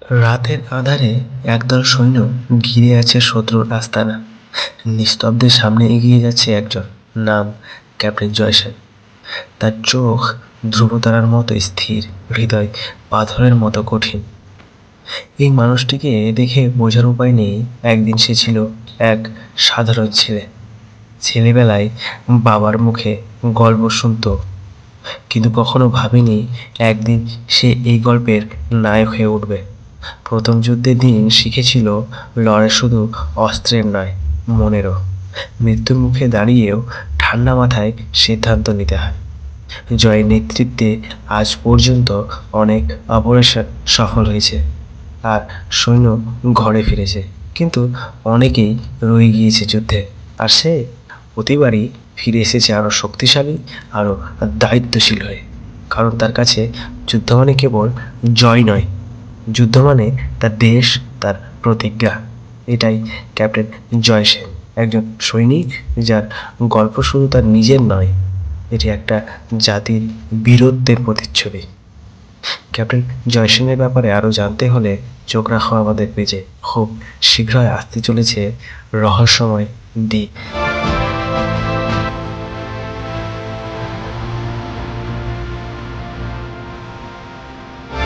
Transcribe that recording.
রাতের আঁধারে একদল সৈন্য ঘিরে আছে শত্রুর আস্তানা। নিস্তব্ধের সামনে এগিয়ে যাচ্ছে একজন, নাম ক্যাপ্টেন জয়সেন। তার চোখ ধ্রুবতারার মতো স্থির, হৃদয় পাথরের মতো কঠিন। এই মানুষটিকে দেখে বোঝার উপায় নেই একদিন সে ছিল এক সাধারণ ছেলে। ছেলেবেলায় বাবার মুখে গল্প শুনতো, কিন্তু কখনো ভাবেনি একদিন সে এই গল্পের নায়ক হয়ে উঠবে। প্রথম যুদ্ধের দিন শিখেছিল লড়াই শুধু অস্ত্রের নয়, মনেরও। মৃত্যুর মুখে দাঁড়িয়েও ঠান্ডা মাথায় সিদ্ধান্ত নিতে হয়। জয়ের নেতৃত্বে আজ পর্যন্ত অনেক অপারেশন সফল হয়েছে, আর সৈন্য ঘরে ফিরেছে, কিন্তু অনেকেই রয়ে গিয়েছে যুদ্ধে। আর সে প্রতিবারই ফিরে এসেছে আরও শক্তিশালী, আরও দায়িত্বশীল হয়ে। কারণ তার কাছে যুদ্ধ মানে কেবল জয় নয়, যুদ্ধ মানে তার দেশ, তার প্রতিজ্ঞা। এটাই ক্যাপ্টেন জয় সেন, একজন সৈনিক যার গল্প শুধু তার নিজের নয়, এটি একটা জাতির বীরত্বের প্রতিচ্ছবি। ক্যাপ্টেন জয় সেনের ব্যাপারে আরও জানতে হলে চোখ রাখো আমাদের পেজে। খুব শীঘ্রই আসতে চলেছে রহস্যময় দ্বীপ।